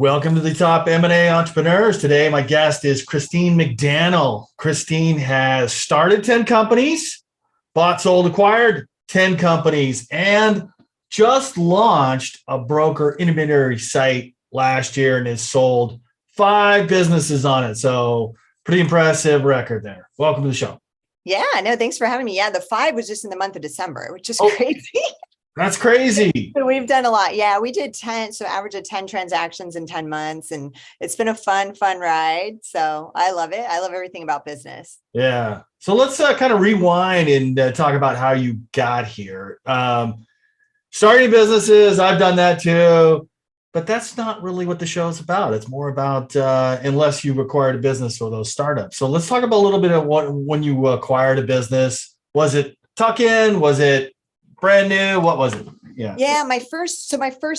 Welcome to the Top M&A Entrepreneurs. Today, my guest is Christine McDannell. Christine has started 10 companies, bought, sold, acquired 10 companies, and just launched a broker intermediary site last year and has sold 5 businesses on it. So pretty impressive record there. Welcome to the show. Yeah, no, thanks for having me. Yeah, the 5 was just in the month of December, which is crazy. That's crazy. We've done a lot. Yeah, we did 10, so average of 10 transactions in 10 months. And it's been a fun ride. So I love it. I love everything about business. Yeah. So let's kind of rewind and talk about how you got here. Starting businesses, I've done that too, but that's not really what the show is about. It's more about unless you've acquired a business or those startups. So let's talk about a little bit of when you acquired a business. Was it tuck-in? Was it brand new? What was it? Yeah, my first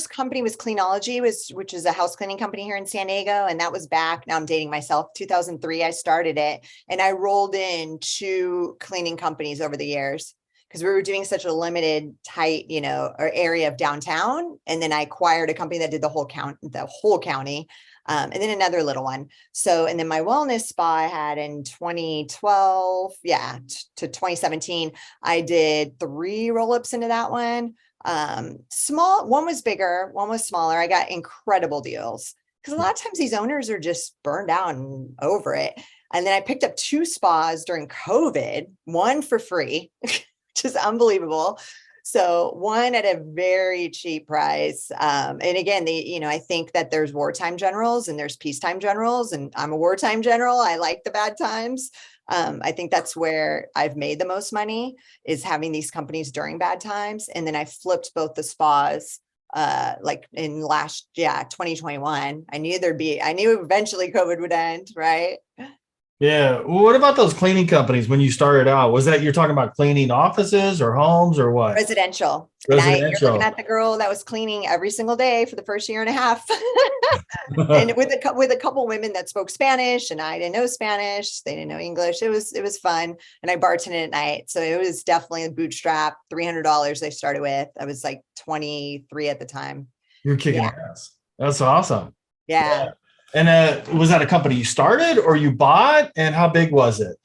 company was Cleanology, which is a house cleaning company here in San Diego. And that was back, now I'm dating myself, 2003, I started it. And I rolled in 2 cleaning companies over the years because we were doing such a limited, tight, or area of downtown. And then I acquired a company that did the whole county. And then another little one. So, and then my wellness spa I had in 2012, to 2017, I did 3 roll-ups into that one. Small, one was bigger, one was smaller. I got incredible deals because a lot of times these owners are just burned out and over it. And then I picked up 2 spas during COVID, one for free, which is unbelievable. So one at a very cheap price. And again, I think that there's wartime generals and there's peacetime generals, and I'm a wartime general. I like the bad times. I think that's where I've made the most money, is having these companies during bad times. And then I flipped both the spas like in 2021. I knew eventually COVID would end, right? Yeah. Well, what about those cleaning companies when you started out? Was that you're talking about cleaning offices or homes or what? Residential. You're looking at the girl that was cleaning every single day for the first year and a half. And with a couple women that spoke Spanish, and I didn't know Spanish. They didn't know English. It was fun. And I bartended at night. So it was definitely a bootstrap, $300 they started with. I was like 23 at the time. You're kicking ass. That's awesome. Yeah. And was that a company you started or you bought? And how big was it?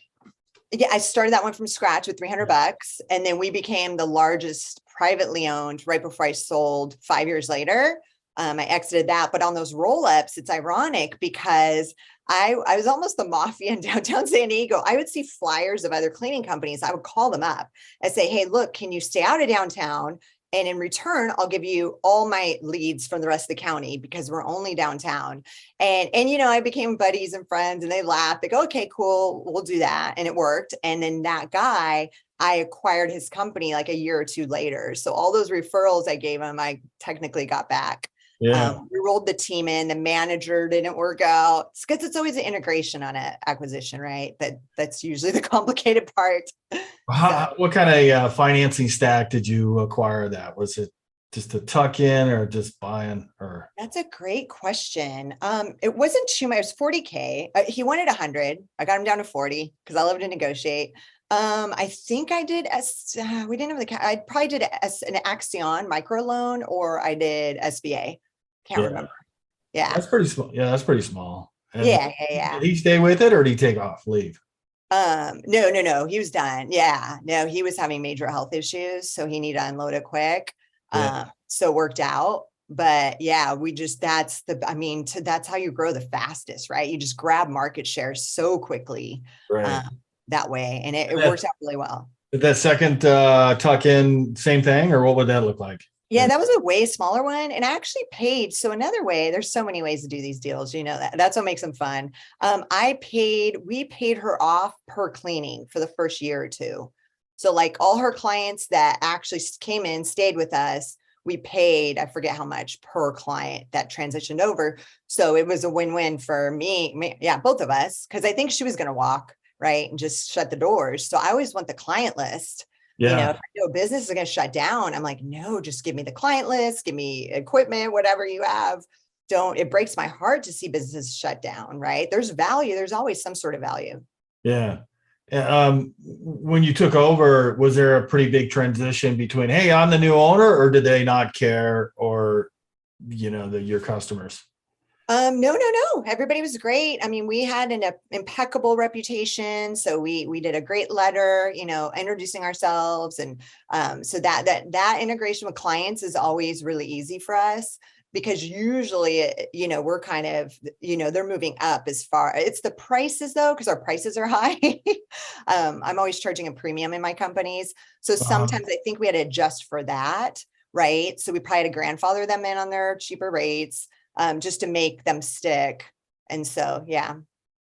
Yeah, I started that one from scratch with $300, and then we became the largest privately owned right before I sold 5 years later. I exited that, but on those roll-ups, it's ironic because I was almost the mafia in downtown San Diego. I would see flyers of other cleaning companies. I would call them up and say, hey, look, can you stay out of downtown? And in return, I'll give you all my leads from the rest of the county because we're only downtown. And I became buddies and friends, and they laughed. They go, okay, cool, we'll do that. And it worked. And then that guy, I acquired his company like a year or 2 later. So all those referrals I gave him, I technically got back. Yeah. We rolled the team in, the manager didn't work out. It's because it's always an integration on an acquisition, right? That's usually the complicated part. What kind of financing stack did you acquire that? Was it just a tuck in or just buying? Or that's a great question. It wasn't too much. It was $40K. He wanted 100. I got him down to 40 because I love to negotiate. I think I did we didn't have I probably did an Axion microloan, or I did SBA. Can't remember. Yeah. That's pretty small. Yeah, that's pretty small. And yeah. Did he stay with it or did he take off, leave? No. He was done. Yeah. No, he was having major health issues, so he needed to unload it quick. So it worked out. But yeah, that's how you grow the fastest, right? You just grab market share so quickly. Right. That way. And it works out really well. Did that second tuck in same thing, or what would that look like? Yeah, that was a way smaller one. And I actually paid. So another way, there's so many ways to do these deals. That's what makes them fun. We paid her off per cleaning for the first year or 2. So like all her clients that actually came in, stayed with us, we paid, I forget how much per client that transitioned over. So it was a win-win for me. Yeah, both of us, because I think she was going to walk, right, and just shut the doors. So I always want the client list. Yeah. If I know a business is going to shut down, I'm like, no, just give me the client list, give me equipment, whatever you have. It breaks my heart to see businesses shut down, right? There's value. There's always some sort of value. Yeah. When you took over, was there a pretty big transition between, hey, I'm the new owner, or did they not care, or, your customers? No. Everybody was great. I mean, we had an impeccable reputation. So we did a great letter, introducing ourselves. And so that integration with clients is always really easy for us because usually, we're kind of, they're moving up as far. It's the prices though, because our prices are high. I'm always charging a premium in my companies. So sometimes I think we had to adjust for that, right? So we probably had to grandfather them in on their cheaper rates. Just to make them stick. And so, yeah.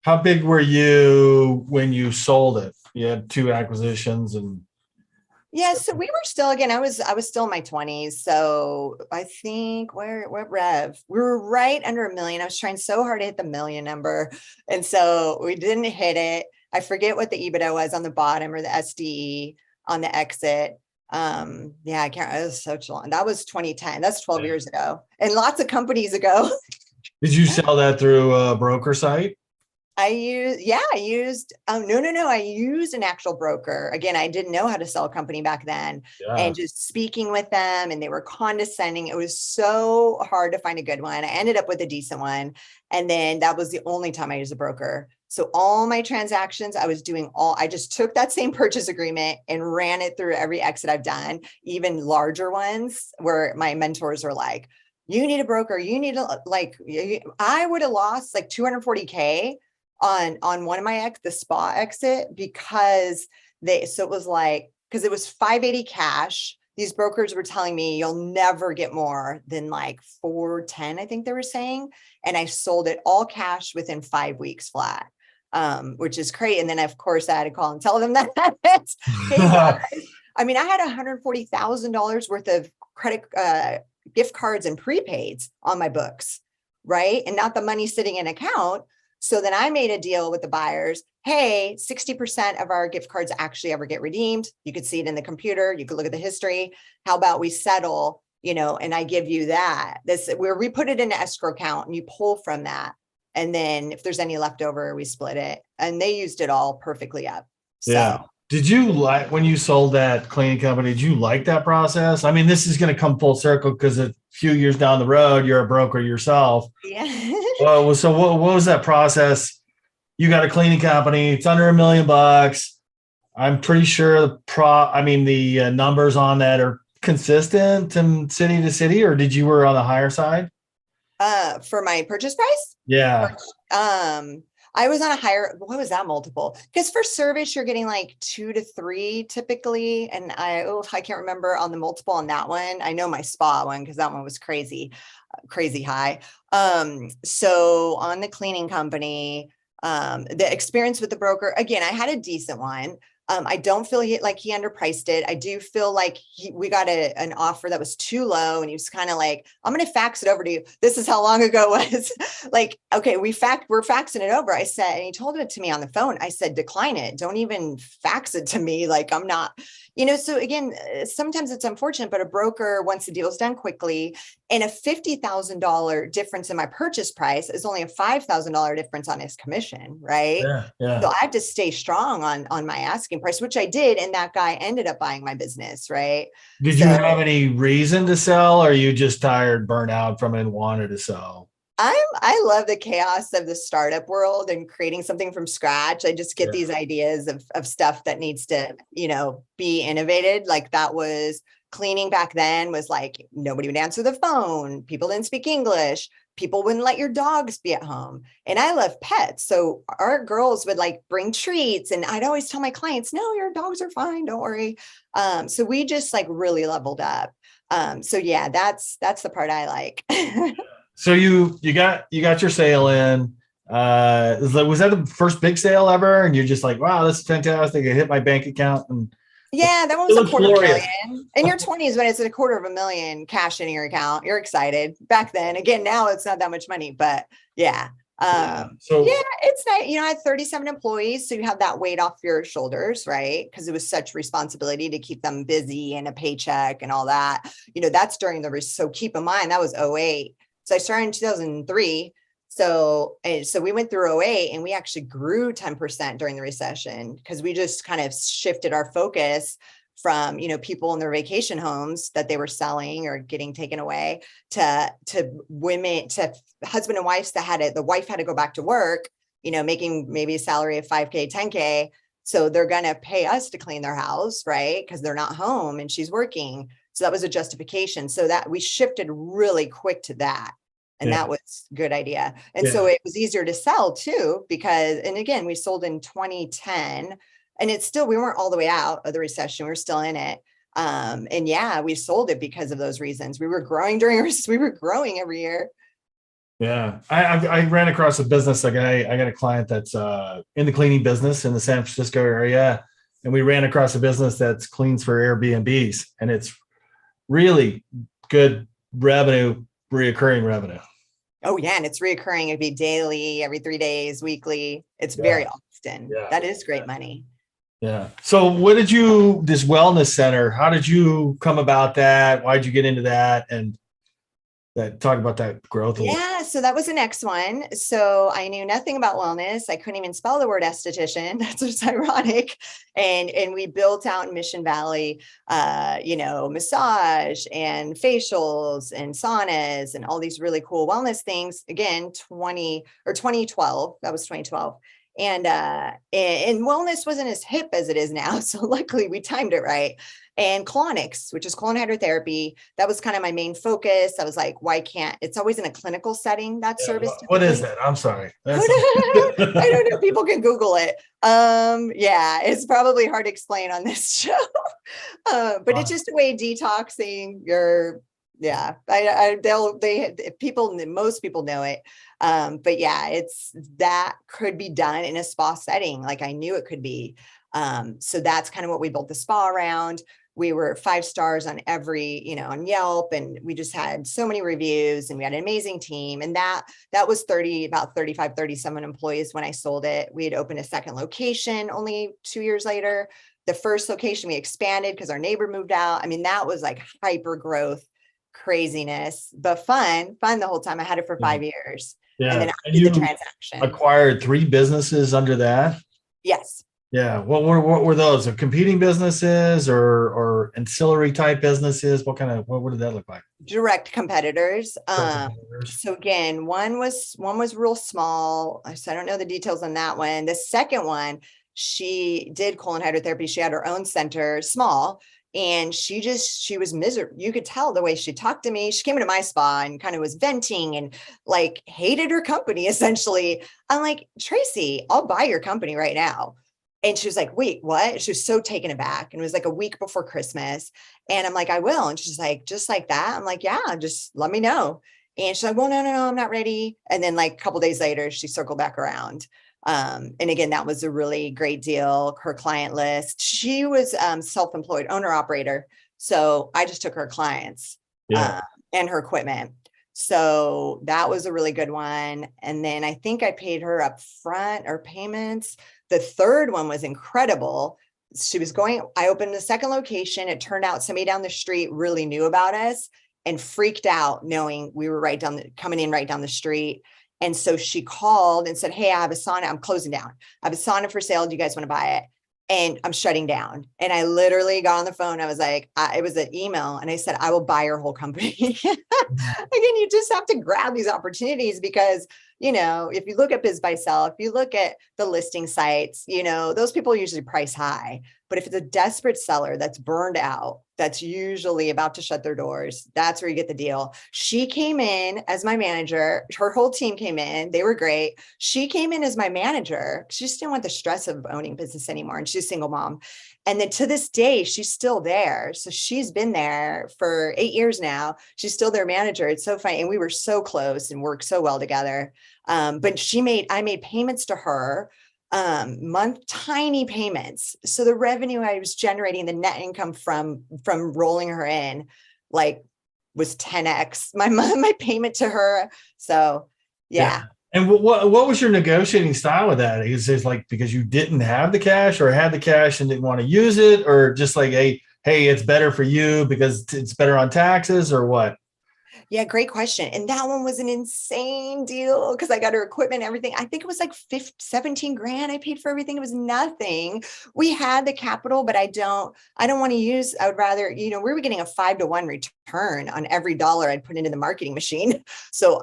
How big were you when you sold it? You had 2 acquisitions and Yeah, so we were still, again, I was still in my 20s. So I think what rev? We were right under 1 million. I was trying so hard to hit the million number. And so we didn't hit it. I forget what the EBITDA was on the bottom or the SDE on the exit. I can't, it was such long. That was 2010. That's 12 years ago and lots of companies ago. did you sell that through a broker site? I used, no. I used an actual broker. Again, I didn't know how to sell a company back then and just speaking with them and they were condescending. It was so hard to find a good one. I ended up with a decent one. And then that was the only time I used a broker. So all my transactions, I just took that same purchase agreement and ran it through every exit I've done, even larger ones where my mentors are like, you need a broker. You need I would have lost like 240K on one of my the spa exit because it was like, because it was 580 cash. These brokers were telling me you'll never get more than like 410, I think they were saying. And I sold it all cash within 5 weeks flat. Which is great. And then of course I had to call and tell them that. Hey guys, I mean, I had $140,000 worth of credit, gift cards and prepaids on my books, right? And not the money sitting in account. So then I made a deal with the buyers. Hey, 60% of our gift cards actually ever get redeemed. You could see it in the computer. You could look at the history. How about we settle, and I give you that. Where we put it in an escrow account and you pull from that. And then if there's any left over, we split it. And they used it all perfectly up. So. Yeah. Did you when you sold that cleaning company, did you like that process? I mean, this is going to come full circle because a few years down the road, you're a broker yourself. Yeah. Well, so what was that process? You got a cleaning company, it's under $1 million. I'm pretty sure the numbers on that are consistent from city to city, or did you were on the higher side? For my purchase price? Yeah. I was on a higher, what was that multiple? Because for service, you're getting like 2 to 3 typically. And I can't remember on the multiple on that one. I know my spa one, because that one was crazy high. So on the cleaning company, the experience with the broker, again, I had a decent one. I don't feel like he underpriced it. I do feel like we got an offer that was too low and he was kind of like, I'm going to fax it over to you. This is how long ago it was. Like, okay, we're faxing it over. I said, and he told it to me on the phone. I said, decline it. Don't even fax it to me. Like I'm not, so again, sometimes it's unfortunate, but a broker, once the deal is done quickly, and a $50,000 difference in my purchase price is only a $5,000 difference on his commission, right? Yeah. So I have to stay strong on my asking price, which I did. And that guy ended up buying my business, right? Did you have any reason to sell, or are you just tired, burnt out from it and wanted to sell? I love the chaos of the startup world and creating something from scratch. I just get these ideas of stuff that needs to, be innovated. Like that was cleaning back then was like, nobody would answer the phone. People didn't speak English. People wouldn't let your dogs be at home. And I love pets. So our girls would like bring treats. And I'd always tell my clients, no, your dogs are fine. Don't worry. So we just like really leveled up. So yeah, that's the part I like. So you got your sale in. Was that the first big sale ever? And you're just like, wow, this is fantastic. I hit my bank account. And yeah, that one was $250,000. In your 20s, when it's $250,000 cash in your account, you're excited. Back then, again, now it's not that much money, but yeah. It's nice. I had 37 employees, so you have that weight off your shoulders, right? Because it was such responsibility to keep them busy and a paycheck and all that. That's during so keep in mind that was 2008. So I started in 2003. So we went through 2008 and we actually grew 10% during the recession because we just kind of shifted our focus from, people in their vacation homes that they were selling or getting taken away to women, to husband and wives that the wife had to go back to work, making maybe a salary of 5K, 10K. So they're going to pay us to clean their house, right? Because they're not home and she's working. So that was a justification. So that we shifted really quick to that. And that was a good idea. And so it was easier to sell too, because, and again, we sold in 2010 and it's still, we weren't all the way out of the recession. We were still in it. And we sold it because of those reasons. We were growing we were growing every year. Yeah. I ran across a business. I got a client that's in the cleaning business in the San Francisco area. And we ran across a business that's cleans for Airbnbs, and it's really good revenue, reoccurring revenue. Oh yeah. And it's reoccurring. It'd be daily, every 3 days, weekly. It's very often. Yeah. That is great money. Yeah. So this wellness center, how did you come about that? Why'd you get into that? And talk about that growth. Yeah. So that was the next one. So I knew nothing about wellness. I couldn't even spell the word esthetician. That's what's ironic. And we built out in Mission Valley, massage and facials and saunas and all these really cool wellness things. Again, 2012, that was 2012. And wellness wasn't as hip as it is now. So luckily we timed it right. And colonics, which is colon hydrotherapy, that was kind of my main focus. I was like, why can't, it's always in a clinical setting, that service. What is that? I'm sorry. I don't know. People can Google it. It's probably hard to explain on this show. But it's just a way of detoxing your, most people know it. But it's, that could be done in a spa setting. Like I knew it could be. So that's kind of what we built the spa around. We were 5 stars on every, on Yelp, and we just had so many reviews, and we had an amazing team. And that was about 35, 37 employees when I sold it. We had opened a second location only 2 years later. The first location we expanded because our neighbor moved out. I mean, that was like hyper growth craziness, but fun the whole time. I had it for 5 years. Yeah. And then I did the transaction. Acquired 3 businesses under that. Yes. Yeah. What were those? Competing businesses or ancillary type businesses? What did that look like? Direct competitors. So again, one was real small. So I don't know the details on that one. The second one, she did colon hydrotherapy. She had her own center, small, and she was miserable. You could tell the way she talked to me. She came into my spa and kind of was venting and like hated her company essentially. I'm like, Tracy, I'll buy your company right now. And she was like, wait, what? She was so taken aback. And it was like a week before Christmas. And I'm like, I will. And she's like, just like that? I'm like, yeah, just let me know. And she's like, well, no, I'm not ready. And then like a couple of days later, she circled back around. And again, that was a really great deal. Her client list, she was self-employed owner operator. So I just took her clients and her equipment. So that was a really good one. And then I think I paid her up front or payments. The third one was incredible. I opened the second location. It turned out somebody down the street really knew about us and freaked out knowing we were coming in right down the street. And so she called and said, hey, I have a sauna. I'm closing down. I have a sauna for sale. Do you guys want to buy it? And I'm shutting down. And I literally got on the phone. I was like, it was an email. And I said, I will buy your whole company. Again, you just have to grab these opportunities because, if you look at Biz Buy Sell, if you look at the listing sites, those people usually price high. But if it's a desperate seller that's burned out, that's usually about to shut their doors, that's where you get the deal. She came in as my manager. Her whole team came in. They were great. She came in as my manager. She just didn't want the stress of owning business anymore. And she's a single mom. And then to this day, she's still there. So she's been there for 8 years now. She's still their manager. It's so funny. And we were so close and worked so well together. But I made payments to her, tiny payments. So the revenue I was generating, the net income from rolling her in, like was 10x my payment to her. So yeah. And what was your negotiating style with that? Is it like because you didn't have the cash or had the cash and didn't want to use it, or just like, hey, it's better for you because it's better on taxes, or what? Yeah, great question. And that one was an insane deal because I got her equipment and everything. I think it was like 17 grand I paid for everything. It was nothing. We had the capital, but I don't want to use, I would rather, we were getting a 5-to-1 return on every dollar I'd put into the marketing machine. So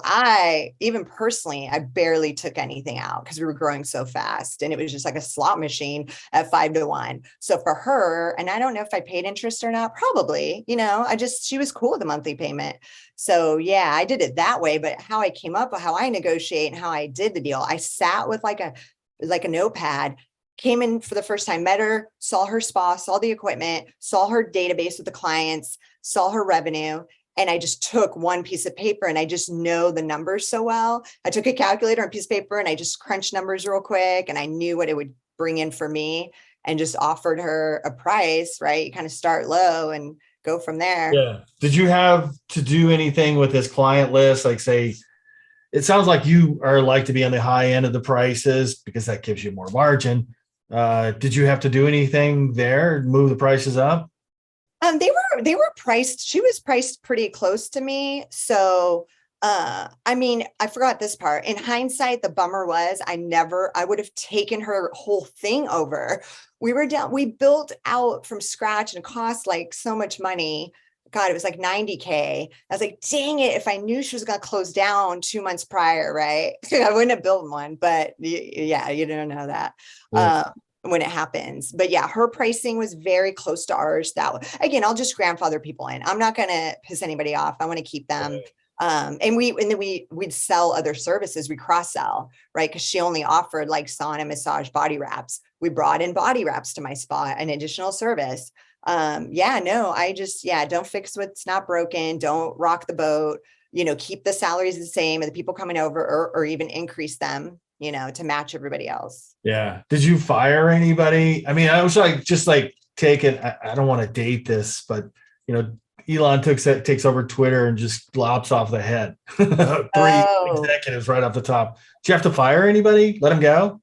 even personally, I barely took anything out because we were growing so fast and it was just like a slot machine at 5-to-1. So for her, and I don't know if I paid interest or not, probably, she was cool with the monthly payment. So yeah, I did it that way, but how I came up with how I negotiate and how I did the deal, I sat with like a notepad, came in for the first time, met her, saw her spa, saw the equipment, saw her database with the clients, saw her revenue. And I just took one piece of paper and I just know the numbers so well. I took a calculator and a piece of paper and I just crunched numbers real quick and I knew what it would bring in for me and just offered her a price, right? You kind of start low and go from there. Yeah. Did you have to do anything with this client list? Like say, it sounds like you are like to be on the high end of the prices because that gives you more margin. Did you have to do anything there, move the prices up? They were priced. She was priced pretty close to me. So, I forgot this part. In hindsight, the bummer was I would have taken her whole thing over. We built out from scratch and it cost like so much money. God, it was like 90K. I was like, dang it. If I knew she was going to close down 2 months prior, right? I wouldn't have built one, but yeah, you don't know that. Yeah. When it happens. But yeah, her pricing was very close to ours. Again, I'll just grandfather people in. I'm not going to piss anybody off. I want to keep them. And then we'd sell other services. We cross sell, right? Because she only offered like sauna, massage, body wraps. We brought in body wraps to my spa, an additional service. Don't fix what's not broken. Don't rock the boat, keep the salaries the same of the people coming over or even increase them, to match everybody else. Yeah. Did you fire anybody? I mean, I was I don't want to date this, but Elon takes over Twitter and just lops off the head. 3 executives right off the top. Did you have to fire anybody? Let them go?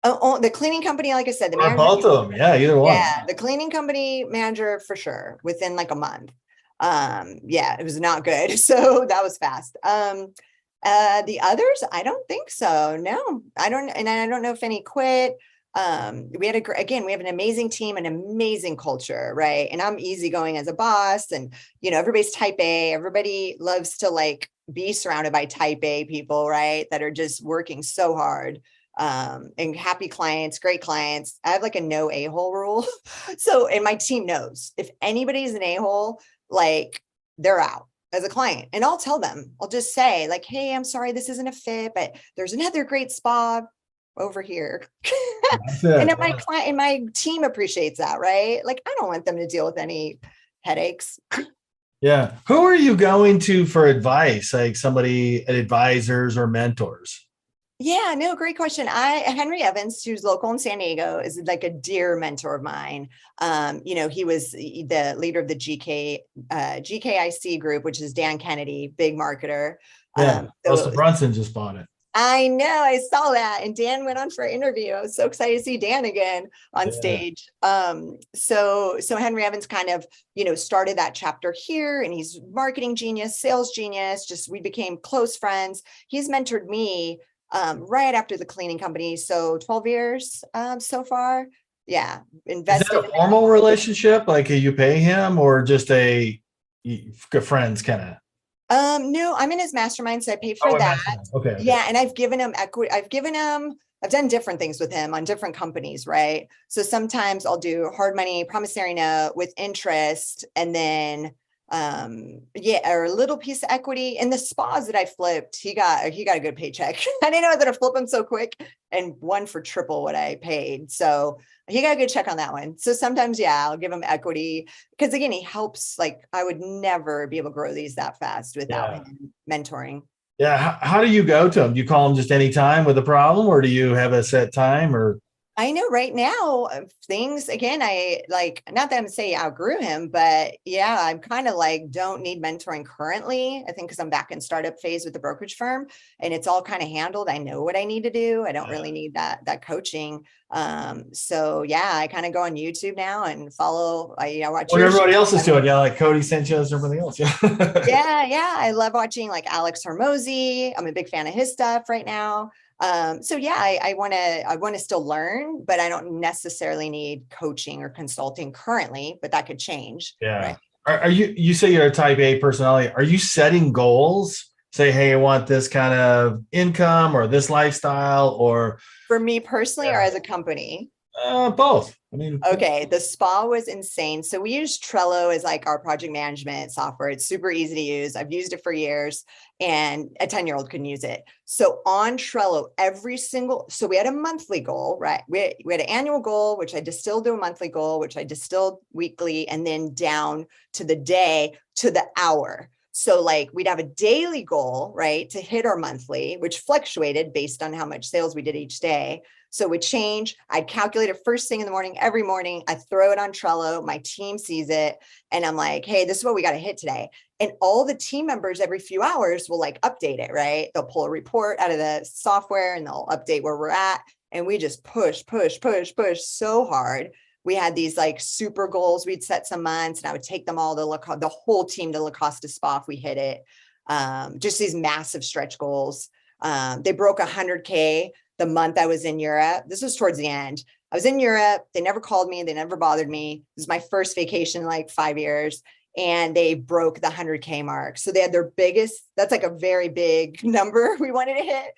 Oh, the cleaning company, like I said, the Or manager. both of them. Yeah, either one. Yeah, the cleaning company manager for sure, within like a month. It was not good. So that was fast. The others, I don't think so. No, I don't know if any quit. We have an amazing team, an amazing culture, right? And I'm easygoing as a boss and, everybody's type A, everybody loves to like be surrounded by type A people, right? That are just working so hard. And happy clients, great clients. I have like a no a-hole rule. So, and my team knows if anybody's an a-hole, like they're out as a client. And I'll tell them, I'll just say like, hey, I'm sorry, this isn't a fit, but there's another great spa over here. And then my team appreciates that, right? Like, I don't want them to deal with any headaches. Yeah. Who are you going to for advice? Like somebody, advisors or mentors? Yeah, no, great question. Henry Evans, who's local in San Diego, is like a dear mentor of mine. He was the leader of the GKIC group, which is Dan Kennedy, big marketer. Yeah, Russell Brunson just bought it. I know, I saw that. And Dan went on for an interview. I was so excited to see Dan again on stage. So Henry Evans kind of, started that chapter here, and he's marketing genius, sales genius. We became close friends. He's mentored me right after the cleaning company. So 12 years so far. Yeah. Invested. Is that a formal relationship? Like you pay him or just a good friends kind of? No, I'm in his mastermind, so I pay for that. Okay. Yeah. And I've given him equity. I've done different things with him on different companies, right? So sometimes I'll do hard money, promissory note with interest, and then or a little piece of equity. In the spas that I flipped, he got a good paycheck. I didn't know I was gonna flip them so quick, and one for triple what I paid. So he got a good check on that one. So sometimes, I'll give him equity because again, he helps. Like I would never be able to grow these that fast without him mentoring. Yeah. How do you go to him? Do you call him just any time with a problem, or do you have a set time? Or I know right now things again, I like, not that I'm saying I outgrew him, but yeah, I'm kind of like, don't need mentoring currently. I think because I'm back in startup phase with the brokerage firm and it's all kind of handled. I know what I need to do. I don't really need that coaching. So yeah, I kind of go on YouTube now and follow, I watch What your everybody show. else is doing. Yeah. Like Cody Sanchez, everything else. Yeah. Yeah. I love watching like Alex Hormozy. I'm a big fan of his stuff right now. So yeah, I want to still learn, but I don't necessarily need coaching or consulting currently, but that could change. Yeah. Right. Are you say you're a type A personality? Are you setting goals? Say, hey, I want this kind of income or this lifestyle or For me personally, or as a company? both. I mean, Okay, the spa was insane. So we use Trello as like our project management software. It's super easy to use. I've used it for years and a 10-year-old couldn't use it. So on Trello, so we had a monthly goal, right? We had an annual goal, which I distilled to a monthly goal, which I distilled weekly, and then down to the day, to the hour. So like we'd have a daily goal, right, to hit our monthly, which fluctuated based on how much sales we did each day. So it would change. I'd calculate it first thing in the morning, every morning. I throw it on Trello. My team sees it. And I'm like, hey, this is what we got to hit today. And all the team members every few hours will like update it, right? They'll pull a report out of the software and they'll update where we're at. And we just push so hard. We had these like super goals. We'd set some months and I would take them all to the whole team to La Costa Spa if we hit it. Just these massive stretch goals. They broke 100K the month I was in Europe. This was towards the end. I was in Europe. They never called me. They never bothered me. This is my first vacation in like 5 years. And they broke the 100K mark. So they had their biggest, that's like a very big number we wanted to hit.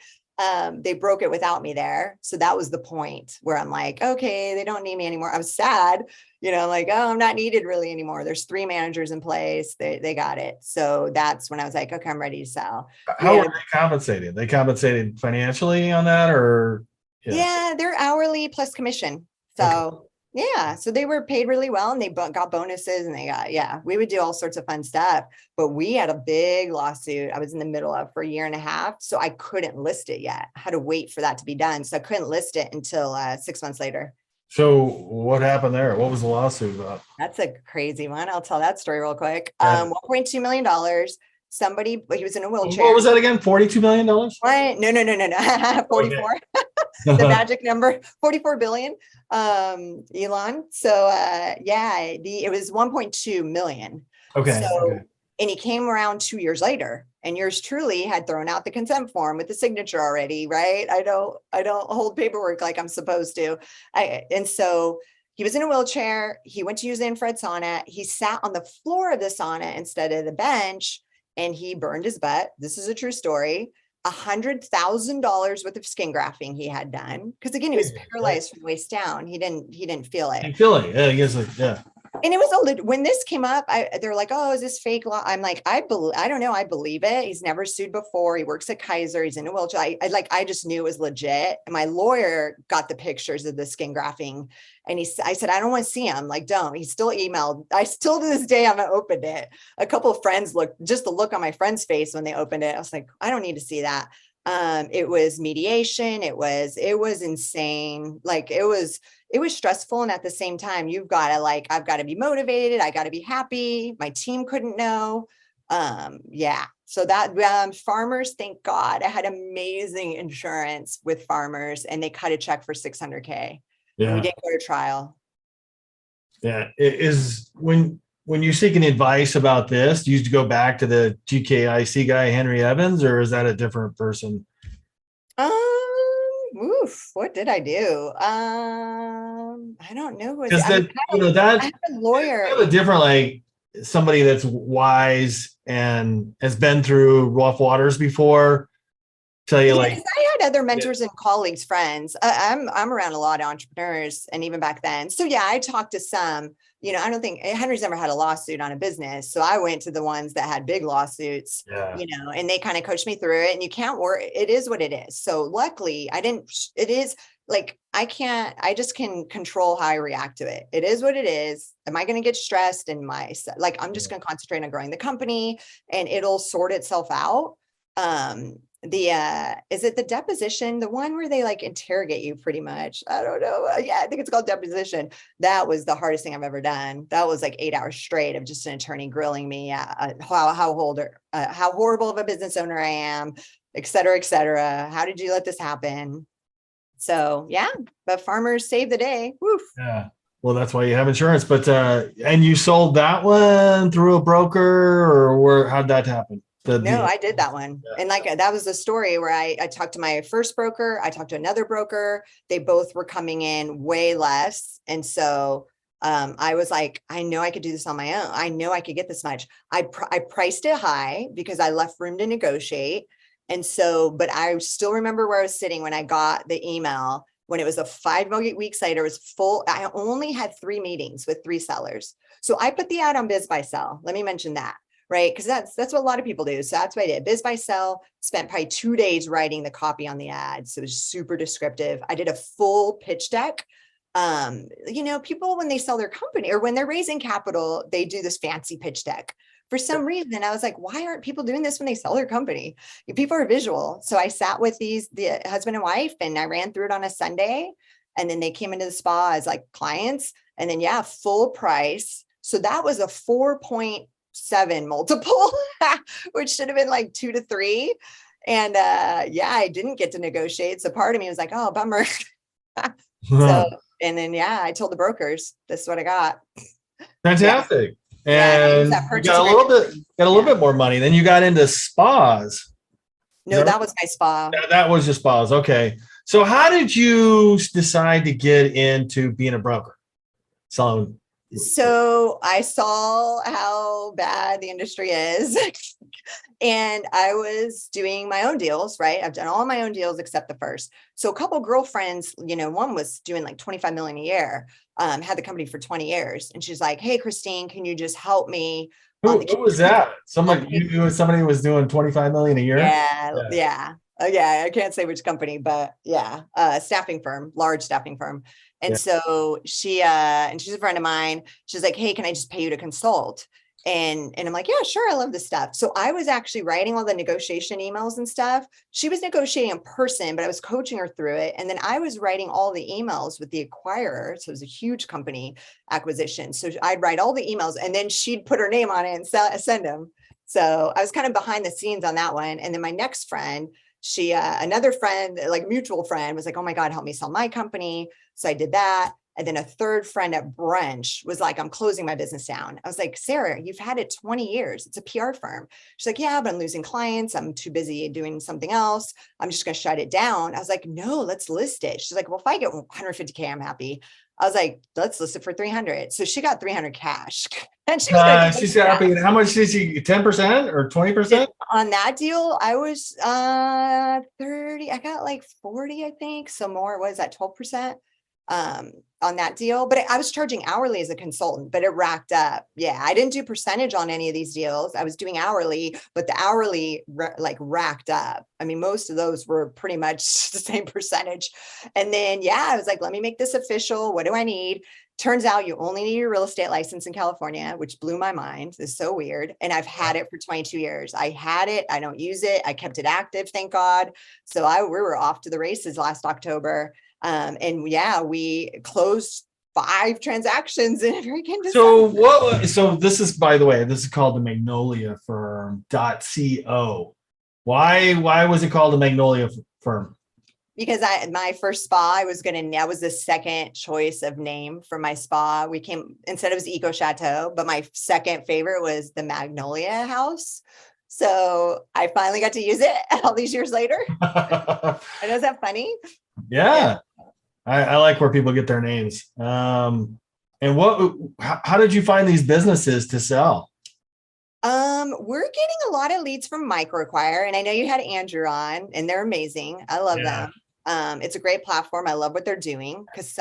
They broke it without me there. So that was the point where I'm like, okay, they don't need me anymore. I was sad, like, oh, I'm not needed really anymore. There's 3 managers in place. They got it. So that's when I was like, okay, I'm ready to sell. how are they compensated? They compensated financially on that or? Yeah, they're hourly plus commission. So Okay. yeah, so they were paid really well and they got bonuses and we would do all sorts of fun stuff. But we had a big lawsuit I was in the middle of for a year and a half. So I couldn't list it yet. I had to wait for that to be done. So I couldn't list it until 6 months later. So what happened there? What was the lawsuit about? That's a crazy one. I'll tell that story real quick. Yeah. $1.2 million. Somebody, he was in a wheelchair. What was that again? $42 million? What? No. 44. The magic number, 44 billion, Elon. So it was 1.2 million. Okay. So, and he came around 2 years later and yours truly had thrown out the consent form with the signature already, right? I don't hold paperwork like I'm supposed to. And so he was in a wheelchair. He went to use the infrared sauna. He sat on the floor of the sauna instead of the bench and he burned his butt. This is a true story. $100,000 worth of skin grafting he had done. Because again, he was paralyzed from the waist down. He didn't feel it. In Philly. Yeah, I guess yeah. And it was when this came up, they're like, oh, is this fake law? I'm like, I don't know. I believe it. He's never sued before. He works at Kaiser. He's in a wheelchair. I just knew it was legit. And my lawyer got the pictures of the skin grafting. And I said, I don't want to see him. Like, don't. He still emailed. I still to this day haven't opened it. A couple of friends just the look on my friend's face when they opened it. I was like, I don't need to see that. It was mediation. It was insane. Like it was stressful. And at the same time, I've got to be motivated. I got to be happy. My team couldn't know. So that, Farmers, thank God I had amazing insurance with Farmers and they cut a check for 600K. Yeah. We didn't go to trial. Yeah. It is when you're seeking advice about this, do you used to go back to the GKIC guy, Henry Evans, or is that a different person? What did I do? I don't know. Because I have a lawyer. You have a different, like somebody that's wise and has been through rough waters before. Tell you like I had other mentors and colleagues, friends. I'm around a lot of entrepreneurs, and even back then. So yeah, I talked to some. I don't think Henry's never had a lawsuit on a business, so I went to the ones that had big lawsuits. Yeah. And they kind of coached me through it. And you can't worry. It is what it is. So luckily, I didn't. It is like I can't. I just can control how I react to it. It is what it is. Am I going to get stressed? And I'm just going to concentrate on growing the company, and it'll sort itself out. is it the deposition, the one where they like interrogate you pretty much? I don't know. Yeah, I think it's called deposition. That was the hardest thing I've ever done. That was like 8 hours straight of just an attorney grilling me, how horrible of a business owner I am, et cetera, et cetera. How did you let this happen? So yeah, but farmers save the day. Woof. Yeah. Well, that's why you have insurance. But and you sold that one through a broker, or how'd that happen? No, I did that one. Yeah. And like, that was the story where I talked to my first broker. I talked to another broker. They both were coming in way less. And so I was like, I know I could do this on my own. I know I could get this much. I priced it high because I left room to negotiate. And so, but I still remember where I was sitting when I got the email, when it was a 5 week site. It was full. I only had 3 meetings with 3 sellers. So I put the ad on Biz by Sell. Let me mention that. Right. Because that's what a lot of people do. So that's what I did. Biz by Sell, spent probably 2 days writing the copy on the ad. So it was super descriptive. I did a full pitch deck. People, when they sell their company or when they're raising capital, they do this fancy pitch deck. For some reason, I was like, why aren't people doing this when they sell their company? People are visual. So I sat with the husband and wife, and I ran through it on a Sunday. And then they came into the spa as like clients. And then, yeah, full price. So that was a 4.7 multiple, which should have been like 2 to 3. And I didn't get to negotiate. So part of me was like, oh, bummer. So, and then, I told the brokers, this is what I got. Fantastic. And you got a little bit more money. Then you got into spas. No, that was my spa. That was your spas. Okay. So how did you decide to get into being a broker? So I saw how bad the industry is and I was doing my own deals, right? I've done all my own deals except the first. So a couple girlfriends, one was doing like 25 million a year, had the company for 20 years. And she's like, hey, Christine, can you just help me? Who was that? Somebody was doing 25 million a year? Yeah. Oh yeah. I can't say which company, but staffing firm, large staffing firm. And so she's a friend of mine. She's like, hey, can I just pay you to consult? And I'm like, yeah, sure. I love this stuff. So I was actually writing all the negotiation emails and stuff. She was negotiating in person, but I was coaching her through it. And then I was writing all the emails with the acquirer. So it was a huge company acquisition. So I'd write all the emails and then she'd put her name on it and send them. So I was kind of behind the scenes on that one. And then my next friend, another friend, like mutual friend, was like, oh my God, help me sell my company. So I did that. And then a third friend at brunch was like, I'm closing my business down. I was like, Sarah, you've had it 20 years. It's a PR firm. She's like, yeah, but I'm losing clients. I'm too busy doing something else. I'm just going to shut it down. I was like, no, let's list it. She's like, well, if I get 150K, I'm happy. I was like, let's list it for 300. So she got 300 cash. And she's happy. And how much did she, 10% or 20%? On that deal, I was 30. I got like 40, I think. So more, what is that, 12%? On that deal, but I was charging hourly as a consultant, but it racked up. Yeah. I didn't do percentage on any of these deals. I was doing hourly, but the hourly racked up. I mean, most of those were pretty much the same percentage. And then, I was like, let me make this official. What do I need? Turns out you only need your real estate license in California, which blew my mind. It's so weird. And I've had it for 22 years. I had it. I don't use it. I kept it active. Thank God. So we were off to the races last October. We closed 5 transactions in freaking December. So this is, by the way, this is called the Magnolia Firm.co. Why was it called the Magnolia Firm? Because my first spa, I was the second choice of name for my spa. Instead it was Eco Chateau, but my second favorite was the Magnolia House. So I finally got to use it all these years later. I know, is that funny? Yeah. I like where people get their names. And how did you find these businesses to sell? We're getting a lot of leads from MicroAcquire, and I know you had Andrew on, and they're amazing. I love them. It's a great platform. I love what they're doing because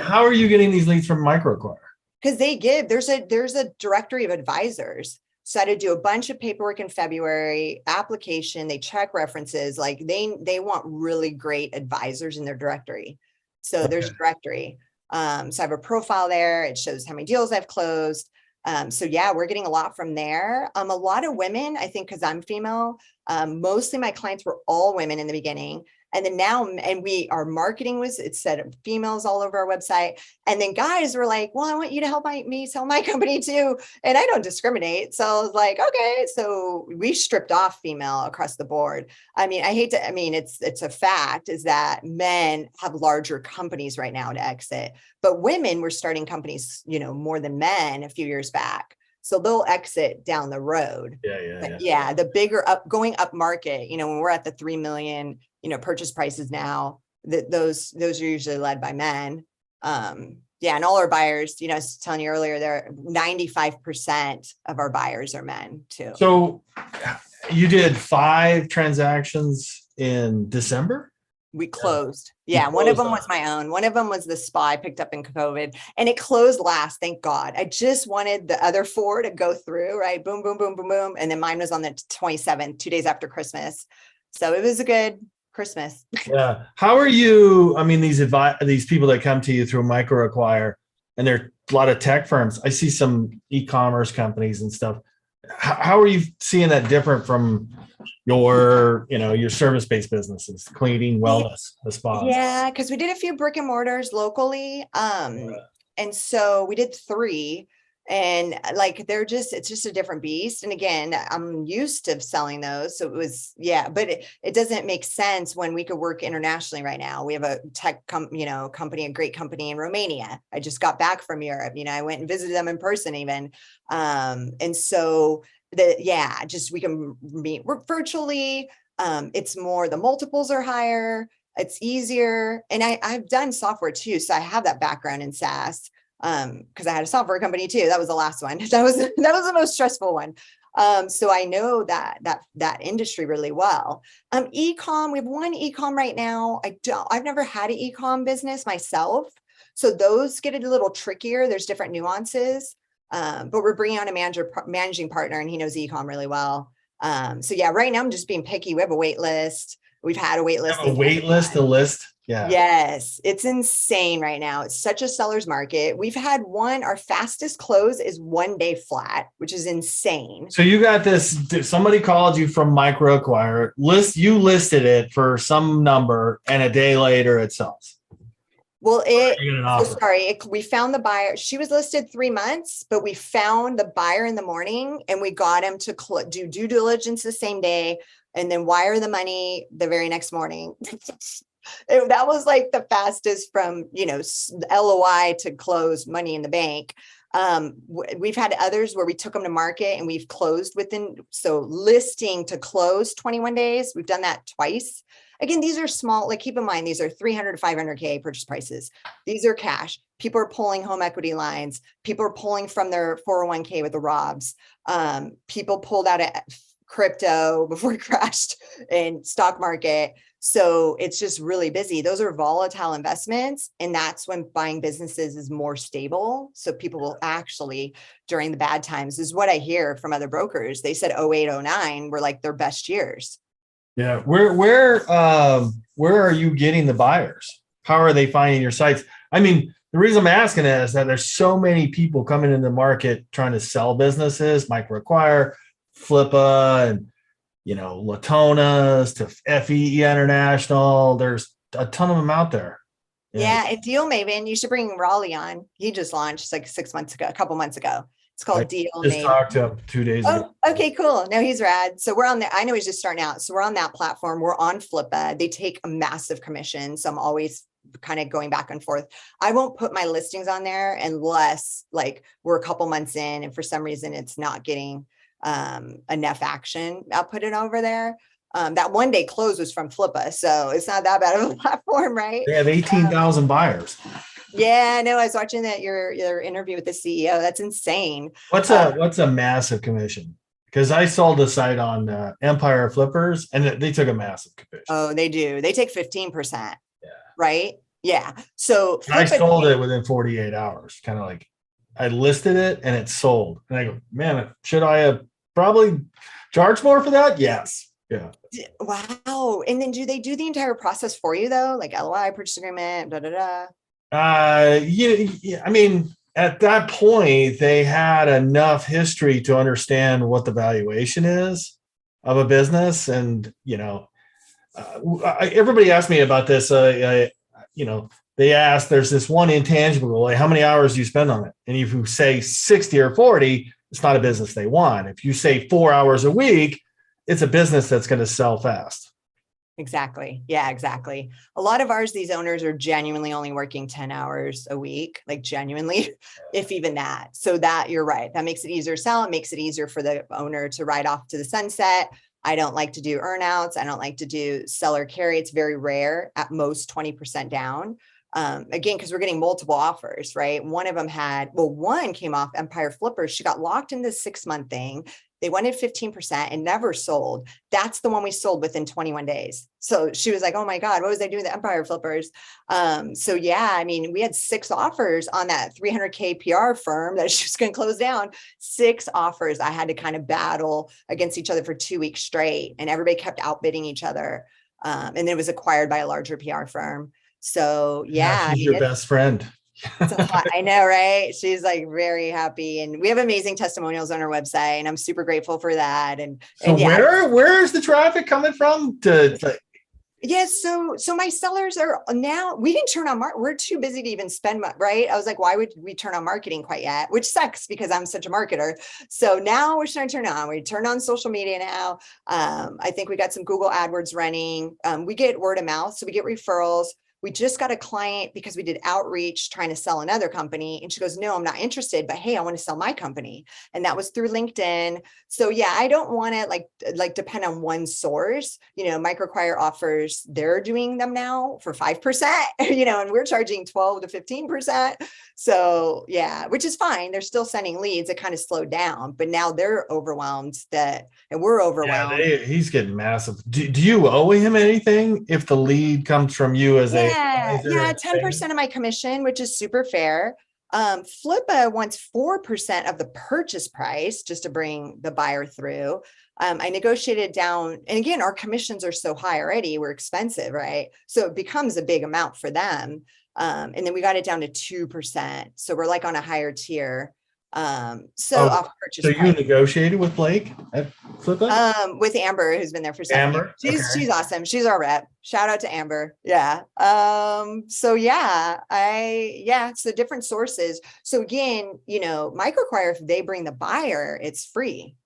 how are you getting these leads from MicroAcquire? Because there's a directory of advisors. So I had to do a bunch of paperwork in February, application, they check references, like they want really great advisors in their directory. So there's a directory. So I have a profile there. It shows how many deals I've closed. So yeah, we're getting a lot from there. A lot of women, I think, because I'm female, mostly my clients were all women in the beginning. And then now, and our marketing it said females all over our website. And then guys were like, well, I want you to help me sell my company too. And I don't discriminate. So I was like, okay. So we stripped off female across the board. I mean, it's a fact is that men have larger companies right now to exit, but women were starting companies, more than men a few years back. So they'll exit down the road. Yeah. The bigger going up market, when we're at the 3 million, purchase prices now, those are usually led by men. And all our buyers, I was telling you earlier, they're 95% of our buyers are men too. So you did 5 transactions in December? We closed. Yeah. One of them was my own. One of them was the spa I picked up in COVID, and it closed last. Thank God. I just wanted the other 4 to go through, right? Boom, boom, boom, boom, boom. And then mine was on the 27th, 2 days after Christmas. So it was a good Christmas. Yeah. How are you? I mean, these people that come to you through micro-acquire, and there are a lot of tech firms. I see some e-commerce companies and stuff. How are you seeing that different from your service-based businesses, cleaning, wellness, the spas? Yeah, because we did a few brick and mortars locally. And so we did 3. And it's just a different beast. And again, I'm used to selling those. So it was, but it doesn't make sense when we could work internationally right now. We have a tech company, a great company in Romania. I just got back from Europe. I went and visited them in person even. And so we can work virtually. It's more, the multiples are higher. It's easier. And I've done software too. So I have that background in SaaS. Because I had a software company too. That was the last one. That was the most stressful one. So I know that industry really well. E-com, we have one e-com right now. I've never had an e-com business myself. So those get a little trickier. There's different nuances. But we're bringing on a managing partner, and he knows e-com really well. So yeah, right now I'm just being picky. We have a wait list. We've had a wait list. A wait list, a list. Yeah. Yes, it's insane right now. It's such a seller's market. We've had our fastest close is 1 day flat, which is insane. So you got this, somebody called you from micro-acquire, you listed it for some number, and a day later it sells. Well, we found the buyer. She was listed 3 months, but we found the buyer in the morning, and we got him to do due diligence the same day and then wire the money the very next morning. That was like the fastest from, LOI to close, money in the bank. We've had others where we took them to market and we've closed listing to close 21 days. We've done that twice. Again, these are small, keep in mind, these are 300 to 500K purchase prices. These are cash. People are pulling home equity lines. People are pulling from their 401K with the ROBs. People pulled out of crypto before it crashed in stock market. So it's just really busy. Those are volatile investments. And that's when buying businesses is more stable. So people will actually, during the bad times, is what I hear from other brokers. They said 08, 09 were like their best years. Yeah. Where are you getting the buyers? How are they finding your sites? I mean, the reason I'm asking that is that there's so many people coming in the market trying to sell businesses, micro-acquire, Flippa, and Latonas to FEE International. There's a ton of them out there. Yeah, and Deal Maven, you should bring Raleigh on. He just launched like a couple months ago. It's called Deal Maven. Just talked to him 2 days ago. Okay, cool. No, he's rad. So we're on there. I know he's just starting out. So we're on that platform. We're on Flippa. They take a massive commission. So I'm always kind of going back and forth. I won't put my listings on there unless we're a couple months in and for some reason it's not getting enough action. I'll put it over there. That 1 day close was from Flippa, so it's not that bad of a platform, right? They have 18,000 buyers. Yeah, no, I was watching your interview with the CEO. That's insane. What's a massive commission? Because I sold a site on Empire Flippers, and they took a massive commission. Oh, they do. They take 15%. Yeah. Right? Yeah. So I sold it within 48 hours. Kind of like I listed it and it sold, and I go, man, should I have probably charged more for that? Yes. Yeah. Wow. And then do they do the entire process for you though? Like LOI, purchase agreement, da, da, da. Yeah. I mean, at that point, they had enough history to understand what the valuation is of a business. And, everybody asked me about this. They asked, there's this one intangible, like how many hours do you spend on it? And if you say 60 or 40, it's not a business they want. If you say 4 hours a week, it's a business that's going to sell fast. Exactly. Yeah, exactly. A lot of ours, these owners are genuinely only working 10 hours a week, like genuinely, if even that. So that you're right. That makes it easier to sell. It makes it easier for the owner to ride off to the sunset. I don't like to do earnouts. I don't like to do seller carry. It's very rare, at most 20% down. Again, because we're getting multiple offers, right? One of them one came off Empire Flippers. She got locked in this 6-month thing. They wanted 15% and never sold. That's the one we sold within 21 days. So she was like, oh my God, what was I doing with the Empire Flippers? So yeah, I mean, we had 6 offers on that 300K PR firm that she was going to close down. 6 offers. I had to kind of battle against each other for 2 weeks straight, and everybody kept outbidding each other. And then it was acquired by a larger PR firm. So yeah, she's your best friend. it's a lot. I know, right? She's like very happy, and we have amazing testimonials on our website, and I'm super grateful for that. And yeah, where is the traffic coming from? Yes. So my sellers are now, we didn't turn on we're too busy to even spend, right? I was like, why would we turn on marketing quite yet? Which sucks because I'm such a marketer. So now we're starting to turn on. We turn on social media now. I think we got some Google AdWords running. We get word of mouth, so we get referrals. We just got a client because we did outreach trying to sell another company. And she goes, no, I'm not interested, but hey, I want to sell my company. And that was through LinkedIn. So yeah, I don't want to like depend on one source. Microacquire offers, they're doing them now for 5%, and we're charging 12 to 15%. So yeah, which is fine. They're still sending leads. It kind of slowed down, but now they're overwhelmed and we're overwhelmed. Yeah, he's getting massive. Do you owe him anything if the lead comes from you as a advisor? Yeah, 10% of my commission, which is super fair. Flippa wants 4% of the purchase price just to bring the buyer through. I negotiated down, and again, our commissions are so high already, we're expensive, right? So it becomes a big amount for them. And then we got it down to 2%. So we're like on a higher tier. Off purchase price. You negotiated with Blake at Flippa? With Amber, who's been there for 7 years. She's awesome. She's our rep. Shout out to Amber. Yeah. So different sources. So again, Microacquire, if they bring the buyer, it's free.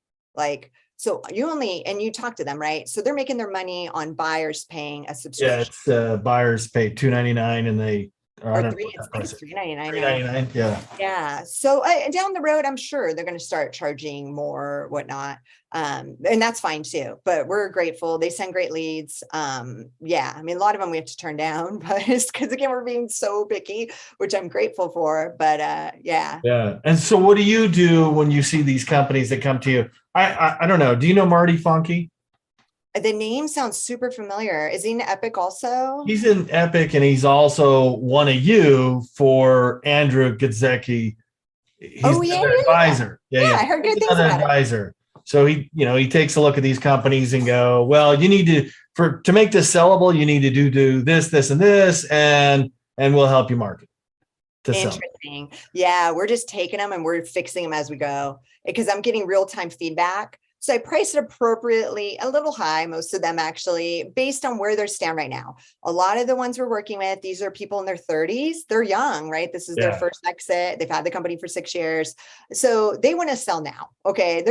So you talk to them, right? So they're making their money on buyers paying a subscription. Yeah, it's buyers pay $2.99 and they or it's $3.99. $3.99. Yeah. So down the road, I'm sure they're going to start charging more, whatnot. And that's fine too, but we're grateful. They send great leads. Yeah. I mean, a lot of them we have to turn down, but it's because again, we're being so picky, which I'm grateful for, but yeah. Yeah. And so what do you do when you see these companies that come to you? I don't know. Do you know Marty Funky? The name sounds super familiar. Is he in Epic also? He's in Epic, and he's also one of you for Andrew Gadzecki. He's an advisor. Yeah, I heard good things about advisor. So he takes a look at these companies and go, well, you need to make this sellable, you need to do this, this, and this, and we'll help you market. Interesting. Yeah, we're just taking them and we're fixing them as we go because I'm getting real-time feedback. So I price it appropriately, a little high, most of them actually, based on where they stand right now. A lot of the ones we're working with, these are people in their 30s. They're young, right? This is their first exit. They've had the company for 6 years. So they want to sell now. Okay.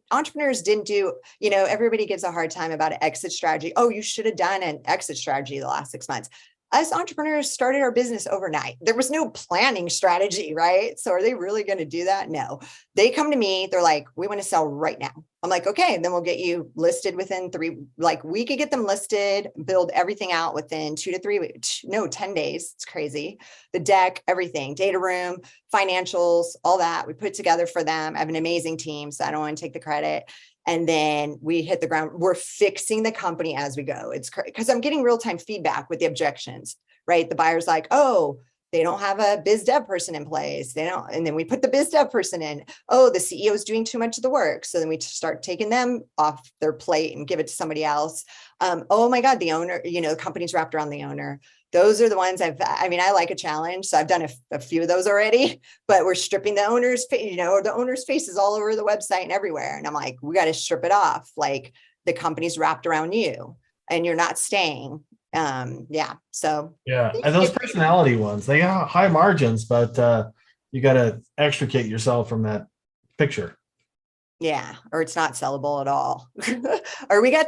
Entrepreneurs didn't do, everybody gives a hard time about an exit strategy. Oh, you should have done an exit strategy the last 6 months. Us entrepreneurs started our business overnight. There was no planning strategy, right? So are they really going to do that? No. They come to me. They're like, we want to sell right now. I'm like, okay, and then we'll get you listed within 3, we could get them listed, build everything out within 2 to 3 weeks. No, 10 days. It's crazy. The deck, everything, data room, financials, all that we put together for them. I have an amazing team, so I don't want to take the credit. And then we hit the ground. We're fixing the company as we go. It's because I'm getting real-time feedback with the objections, right? The buyer's like, oh, they don't have a biz dev person in place. They don't, and then we put the biz dev person in. Oh, the CEO is doing too much of the work. So then we start taking them off their plate and give it to somebody else. Oh my God, the owner, the company's wrapped around the owner. Those are the ones I like a challenge. So I've done a few of those already, but we're stripping the owner's face, the owner's faces all over the website and everywhere. And I'm like, we got to strip it off. Like the company's wrapped around you and you're not staying. So Yeah. And those personality ones, they got high margins, but you got to extricate yourself from that picture. Yeah, or it's not sellable at all. Or we got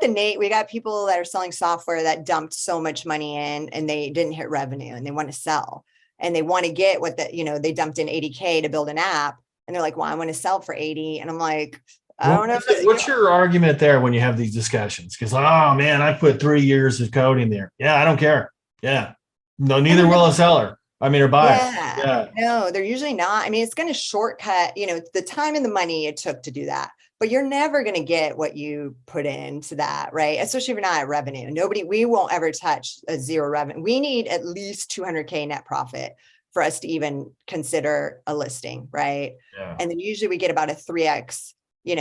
people that are selling software that dumped so much money in and they didn't hit revenue and they want to sell and they want to get what they dumped in 80K to build an app and they're like, well, I want to sell for 80. And I'm like, I don't know. What's your argument there when you have these discussions? Because, oh man, I put 3 years of coding there. Yeah, I don't care. Yeah. No, neither will a seller. Or buyer. Yeah. No, they're usually not. It's going to shortcut, the time and the money it took to do that, but you're never going to get what you put into that, right? Especially if you're not at revenue. We won't ever touch a zero revenue. We need at least 200K net profit for us to even consider a listing, right? Yeah. And then usually we get about a 3X,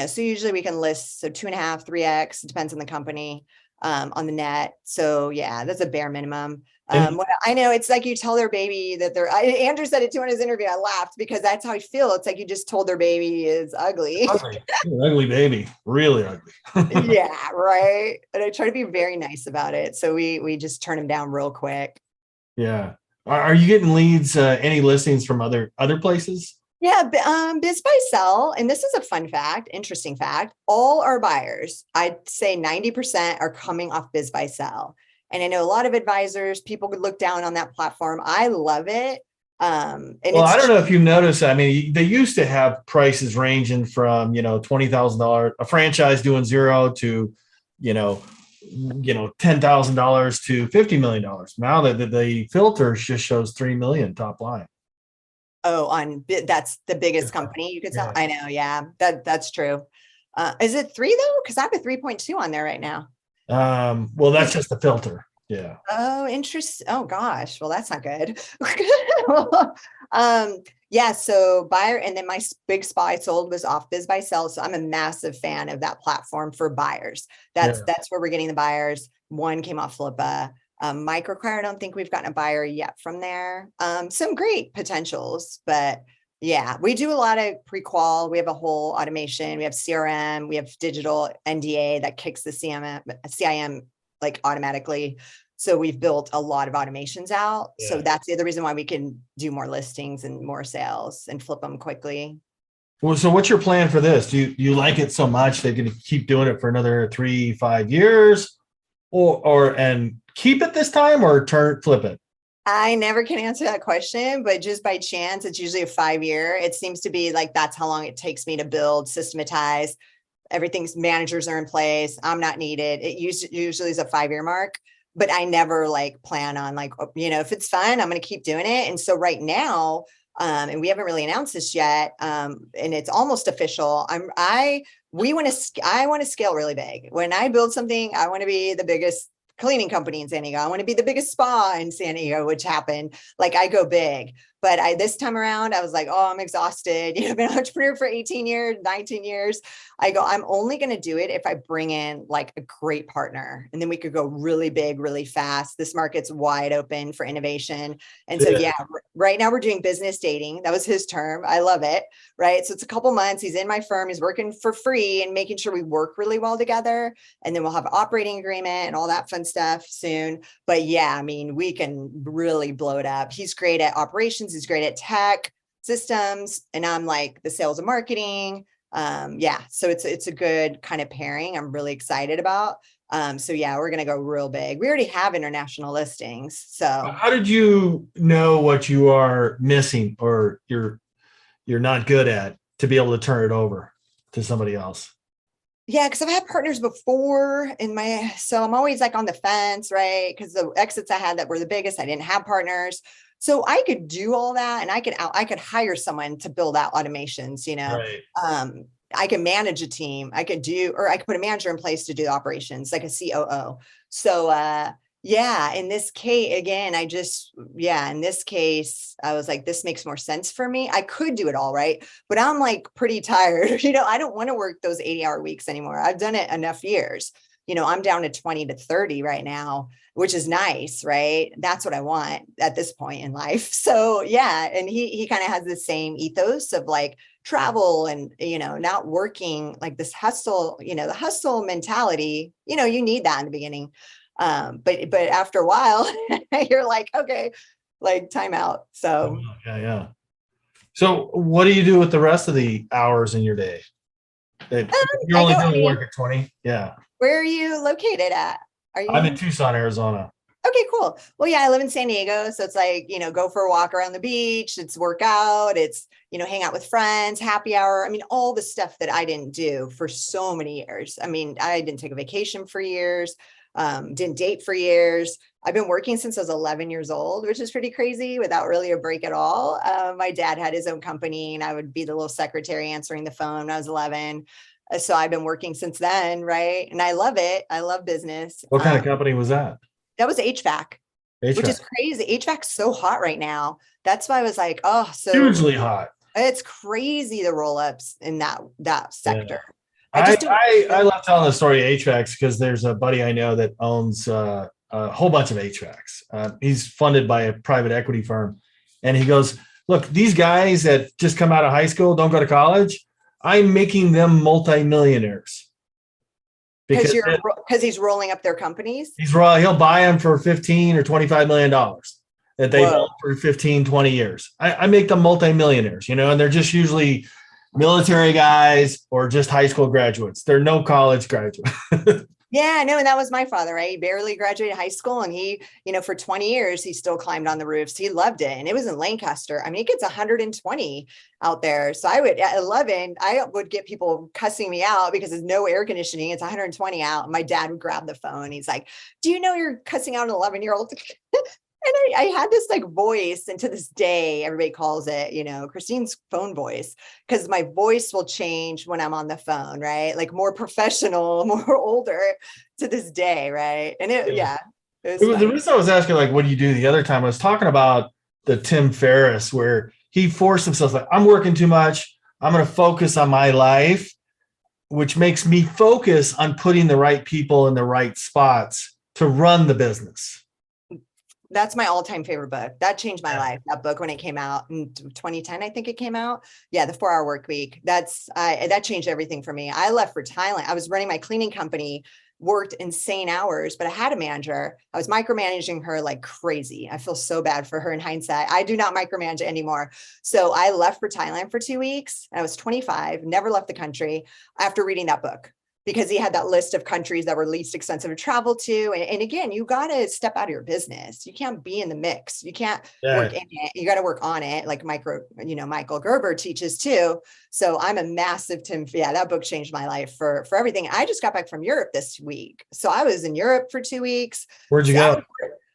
so usually we can list, so 2.5, 3X, depends on the company, on the net. So yeah, that's a bare minimum. What I know, it's like you tell their baby that Andrew said it too in his interview. I laughed because that's how I feel. It's like you just told their baby is ugly. Ugly baby, really ugly. Yeah, right. And I try to be very nice about it. So we just turn them down real quick. Yeah. Are you getting leads, any listings from other places? Yeah, Biz Buy Sell, and this is a fun fact, interesting fact. All our buyers, I'd say 90% are coming off Biz Buy Sell. And I know a lot of advisors, people could look down on that platform. I love it. And well, I don't know if you noticed. They used to have prices ranging from $20,000 a franchise doing zero to $10,000 to $50 million. Now that the filter just shows 3 million top line. Oh, that's the biggest company you could sell. Yeah. I know. Yeah, that's true. Is it 3 though? Because I have a 3.2 on there right now. Well, that's just the filter. Yeah. Oh, interesting. Oh gosh. Well, that's not good. Yeah. So buyer, and then my big spot I sold was off Biz Buy Sell. So I'm a massive fan of that platform for buyers. That's where we're getting the buyers. One came off Flippa. Microacquire, I don't think we've gotten a buyer yet from there. Some great potentials, but yeah, we do a lot of pre-qual. We have a whole automation. We have CRM. We have digital NDA that kicks the CIM like automatically. So we've built a lot of automations out. Yeah. So that's the other reason why we can do more listings and more sales and flip them quickly. Well, so what's your plan for this? Do you like it so much they're going to keep doing it for another 3-5 years, and keep it this time, or flip it? I never can answer that question, but just by chance, it's usually a 5-year. It seems to be like that's how long it takes me to build, systematize. Everything's managers are in place. I'm not needed. It usually is a 5-year mark, but I never plan on if it's fun, I'm going to keep doing it. And so right now, and we haven't really announced this yet, and it's almost official. I want to scale really big. When I build something, I want to be the biggest cleaning company in San Diego. I want to be the biggest spa in San Diego, which happened. I go big, but this time around, I was like, oh, I'm exhausted. I've been an entrepreneur for 18 years, 19 years. I'm only going to do it if I bring in a great partner, and then we could go really big, really fast. This market's wide open for innovation. And so, right now we're doing business dating. That was his term. I love it. Right. So it's a couple months. He's in my firm. He's working for free and making sure we work really well together. And then we'll have an operating agreement and all that fun stuff soon. But yeah, we can really blow it up. He's great at operations. He's great at tech systems. And I'm the sales and marketing. So it's a good kind of pairing. I'm really excited about. So yeah, we're going to go real big. We already have international listings. So how did you know what you are missing or you're not good at to be able to turn it over to somebody else? Yeah, because I've had partners before so I'm always on the fence, right? Because the exits I had that were the biggest, I didn't have partners. So I could do all that, and I could hire someone to build out automations, Right. I can manage a team. I could put a manager in place to do operations, like a COO. So Yeah, in this case, again, in this case, I was like, this makes more sense for me. I could do it all right, but I'm like pretty tired. I don't want to work those 80-hour weeks anymore. I've done it enough years. I'm down to 20 to 30 right now, which is nice, right? That's what I want at this point in life. So yeah, and he kind of has the same ethos of like travel and, not working like this hustle, the hustle mentality, you need that in the beginning. But after a while, you're like, okay, like time out. So Yeah. So what do you do with the rest of the hours in your day? You're only doing work at 20. Yeah. Where are you located at? Are you? I'm in Tucson, Arizona. Okay, cool. Well, yeah, I live in San Diego. So it's like, go for a walk around the beach. It's workout. It's, hang out with friends, happy hour. I mean, all the stuff that I didn't do for so many years. I mean, I didn't take a vacation for years. Didn't date for years. I've been working since I was 11 years old, which is pretty crazy without really a break at all. My dad had his own company and I would be the little secretary answering the phone when I was 11. So I've been working since then. Right. And I love it. I love business. What kind of company was that? That was HVAC, which is crazy. HVAC's so hot right now. That's why I was like, oh, so hugely hot. It's crazy the roll-ups in that sector. Yeah. I love telling the story of HVACs because there's a buddy I know that owns a whole bunch of HVACs. He's funded by a private equity firm. And he goes, look, these guys that just come out of high school, don't go to college, I'm making them multimillionaires. Because he's rolling up their companies? He'll buy them for $15 or $25 million that they've owned for 15, 20 years. I make them multimillionaires, and they're just usually military guys or just high school graduates. They're no college graduates. Yeah, no, and that was my father, right? He barely graduated high school and he, for 20 years, he still climbed on the roofs. He loved it. And it was in Lancaster. I mean, it gets 120 out there. So at 11, I would get people cussing me out because there's no air conditioning. It's 120 out. And my dad would grab the phone. He's like, do you know you're cussing out an 11-year-old? And I had this like voice, and to this day, everybody calls it, Christine's phone voice, because my voice will change when I'm on the phone, right? Like more professional, more older to this day, right? And it was the reason I was asking, like, what do you do the other time? I was talking about the Tim Ferriss, where he forced himself, like, I'm working too much. I'm going to focus on my life, which makes me focus on putting the right people in the right spots to run the business. That's my all-time favorite book. That changed my life. That book, when it came out in 2010, I think it came out. Yeah, the 4-Hour Work Week. That changed everything for me. I left for Thailand. I was running my cleaning company, worked insane hours, but I had a manager. I was micromanaging her like crazy. I feel so bad for her in hindsight. I do not micromanage anymore. So I left for Thailand for 2 weeks. I was 25, never left the country after reading that book, because he had that list of countries that were least expensive to travel to. And again, you got to step out of your business. You can't be in the mix. You can't work in it. You got to work on it. Like Michael Gerber teaches too. So I'm a massive that book changed my life for everything. I just got back from Europe this week. So I was in Europe for 2 weeks. Where'd you go?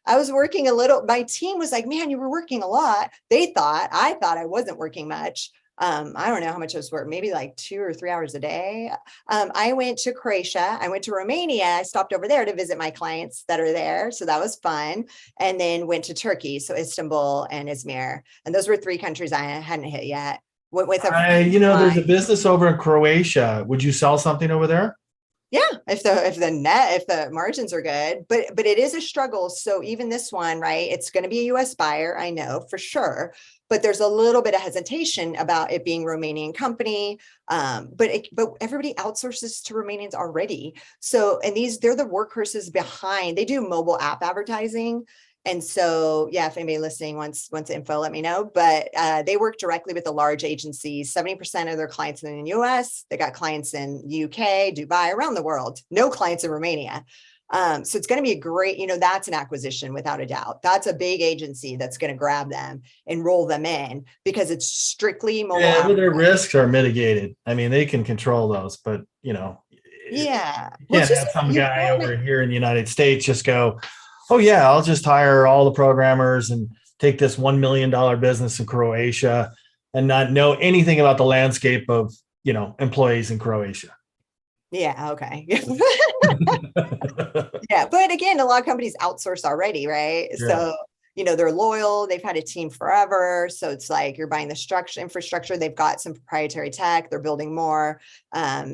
I was working a little. My team was like, man, you were working a lot. I thought I wasn't working much. I don't know how much I was working, maybe like 2 or 3 hours a day. I went to Croatia. I went to Romania. I stopped over there to visit my clients that are there. So that was fun. And then went to Turkey. So Istanbul and Izmir. And those were 3 countries I hadn't hit yet. There's a business over in Croatia. Would you sell something over there? Yeah, if the margins are good, but it is a struggle. So even this one, right? It's going to be a US buyer, I know for sure, but there's a little bit of hesitation about it being Romanian company. But everybody outsources to Romanians already. So, and they're the workhorses behind. They do mobile app advertising. And so, yeah, if anybody listening wants info, let me know. But they work directly with the large agencies. 70% of their clients in the US. They got clients in UK, Dubai, around the world. No clients in Romania. So it's going to be a great, that's an acquisition without a doubt. That's a big agency that's going to grab them and roll them in because it's strictly mobile. Yeah, but their risks are mitigated. I mean, they can control those, but yeah, you can't have some guy over here in the United States just go, oh yeah, I'll just hire all the programmers and take this $1 million business in Croatia and not know anything about the landscape of, employees in Croatia. Yeah. Okay. Yeah, but again, a lot of companies outsource already, right? Yeah. So, they're loyal, they've had a team forever. So it's like you're buying the infrastructure, they've got some proprietary tech, they're building more.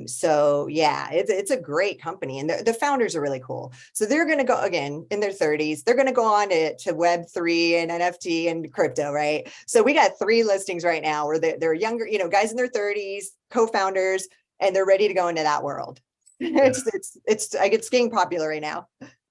So yeah, it's a great company, and the founders are really cool. So they're going to go, again, in their 30s, they're going to go on to Web3 and NFT and crypto, right? So we got 3 listings right now where they're younger, guys in their 30s, co-founders, and they're ready to go into that world. It's getting popular right now.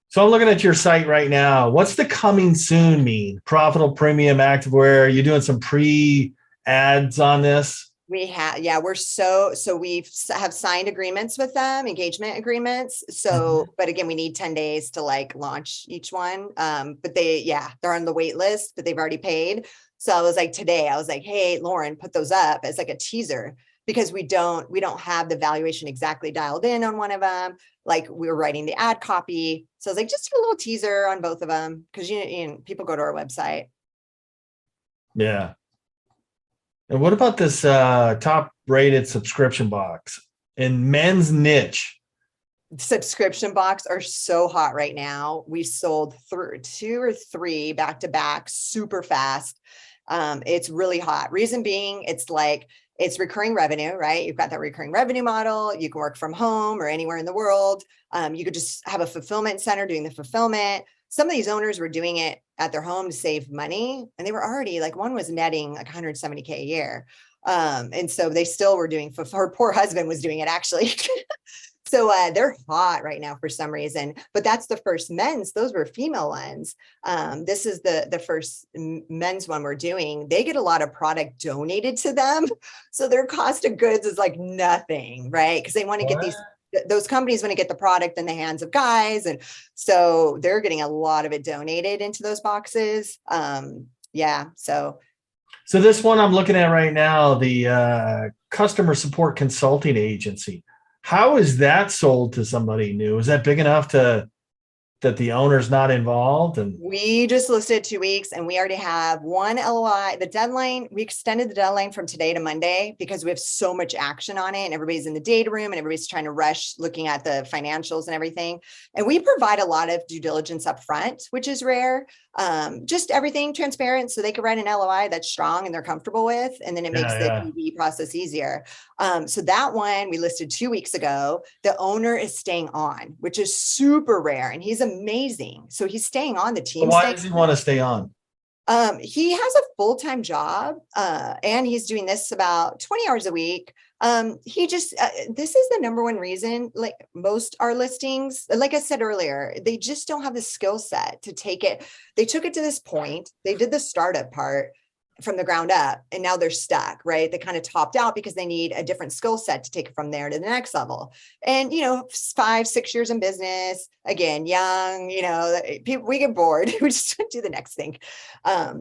So I'm looking at your site right now. What's the coming soon mean? Profitable premium activewear. You're doing some pre-ads on this? We have, yeah, we have signed agreements with them, engagement agreements. So, but again, we need 10 days to launch each one. But they're on the wait list, but they've already paid. So I was like, hey, Lauren, put those up as a teaser, because we don't have the valuation exactly dialed in on one of them. We were writing the ad copy. So I was like, just do a little teaser on both of them, because people go to our website. Yeah. And what about this top rated subscription box in men's niche? Subscription box are so hot right now. We sold 2 or 3 back to back super fast. It's really hot. Reason being, it's recurring revenue, right? You've got that recurring revenue model. You can work from home or anywhere in the world. You could just have a fulfillment center doing the fulfillment. Some of these owners were doing it at their home to save money, and they were already one was netting $170K a year. And so they still were doing, her poor husband was doing it actually. So they're hot right now for some reason, but that's the first men's. Those were female ones. This is the first men's one we're doing. They get a lot of product donated to them. So their cost of goods is nothing, right? Because they want to get those companies want to get the product in the hands of guys. And so they're getting a lot of it donated into those boxes. Yeah. So this one I'm looking at right now, the customer support consulting agency. How is that sold to somebody new? Is that big enough that the owner's not involved? And we just listed 2 weeks, and we already have 1 LOI. The deadline, we extended the deadline from today to Monday because we have so much action on it, and everybody's in the data room and everybody's trying to rush looking at the financials and everything. And we provide a lot of due diligence up front, which is rare. Just everything transparent, so they can write an LOI that's strong and they're comfortable with, and then it makes the PV process easier. So that one we listed 2 weeks ago. The owner is staying on, which is super rare, and he's amazing. So he's staying on the team. Why does he want to stay on? He has a full-time job, and he's doing this about 20 hours a week. He just, this is the number one reason, most our listings, like I said earlier, they just don't have the skill set to take it. They took it to this point. They did the startup part from the ground up, and now they're stuck, right? They kind of topped out because they need a different skill set to take it from there to the next level. And, 5-6 years in business, again, young, people, we get bored. We just do the next thing.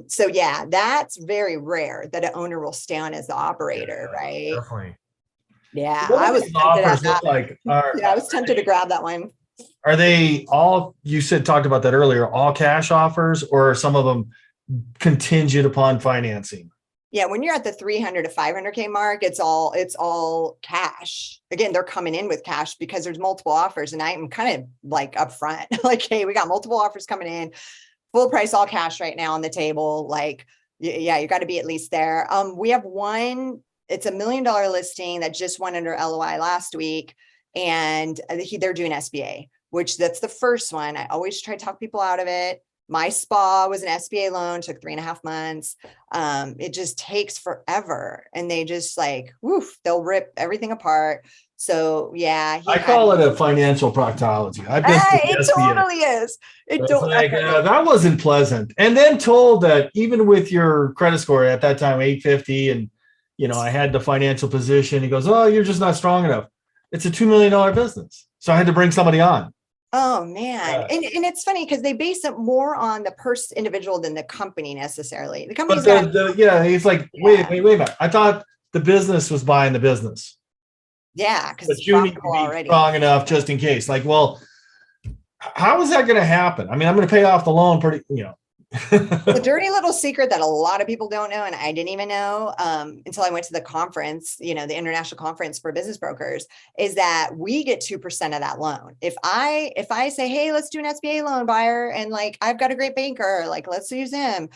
So yeah, that's very rare that an owner will stay on as the operator, right? Definitely. Yeah, What I was tempted I was tempted to grab that one. Are they all, you talked about that earlier, all cash offers, or are some of them contingent upon financing? Yeah, when you're at the 300 to 500K mark, it's all cash. Again, they're coming in with cash because there's multiple offers, and I'm kind of upfront, hey, we got multiple offers coming in, full price, all cash right now on the table. Yeah, you got to be at least there. We have one. It's $1 million listing that just went under LOI last week, and they're doing SBA, which that's the first one. I always try to talk people out of it. My spa was an SBA loan, took 3.5 months. It just takes forever, and they just they'll rip everything apart. So yeah, I call it a financial proctology. I've been it totally is. That wasn't pleasant. And then told that even with your credit score at that time, 850, and I had the financial position. He goes, "Oh, you're just not strong enough." It's a $2 million business, so I had to bring somebody on. Oh man, and it's funny because they base it more on the individual than the company necessarily. The company's he's like, wait a minute. I thought the business was buying the business. Yeah, because it's you need to be already strong enough just in case. Well, how is that going to happen? I mean, I'm going to pay off the loan pretty, The dirty little secret that a lot of people don't know, and I didn't even know until I went to the conference, the international conference for business brokers, is that we get 2% of that loan. If I say, hey, let's do an SBA loan, buyer, and like I've got a great banker, like let's use him,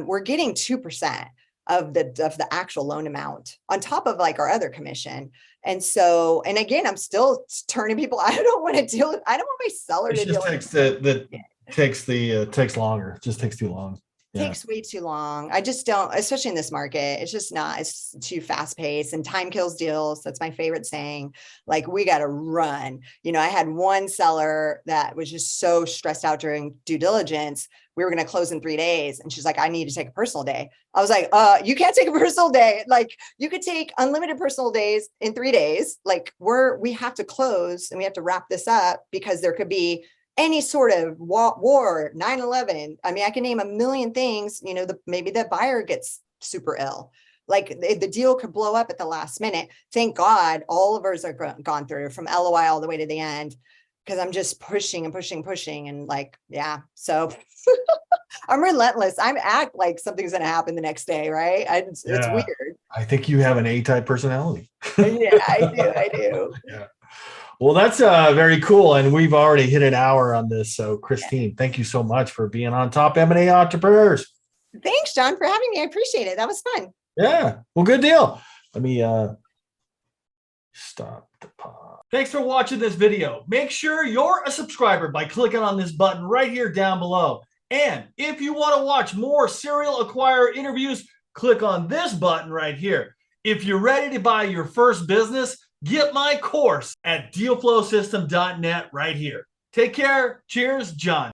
we're getting 2% of the actual loan amount on top of like our other commission. And so, and again, I'm still turning people. I don't want to deal with. I don't want my seller to deal with. Takes longer. It just takes too long. Takes way too long. I just don't, especially in this market. It's just not. It's too fast paced, and time kills deals. That's my favorite saying. Like we got to run. I had one seller that was just so stressed out during due diligence. We were going to close in 3 days, and she's like, "I need to take a personal day." I was like, "You can't take a personal day. Like you could take unlimited personal days in 3 days. Like we have to close and we have to wrap this up because there could be." Any sort of war, 9/11. I mean, I can name a million things, maybe the buyer gets super ill. Like the deal could blow up at the last minute. Thank God all of ours are gone through from LOI all the way to the end, because I'm just pushing and pushing, pushing. And like, yeah, so I'm relentless. I act like something's going to happen the next day, right? It's weird. I think you have an A-type personality. Yeah, I do. Yeah. Well, that's very cool. And we've already hit an hour on this. So Christine, thank you so much for being on Top M&A Entrepreneurs. Thanks, John, for having me. I appreciate it. That was fun. Yeah. Well, good deal. Let me stop the pod. Thanks for watching this video. Make sure you're a subscriber by clicking on this button right here down below. And if you want to watch more serial acquirer interviews, click on this button right here. If you're ready to buy your first business, get my course at dealflowsystem.net right here. Take care. Cheers, John.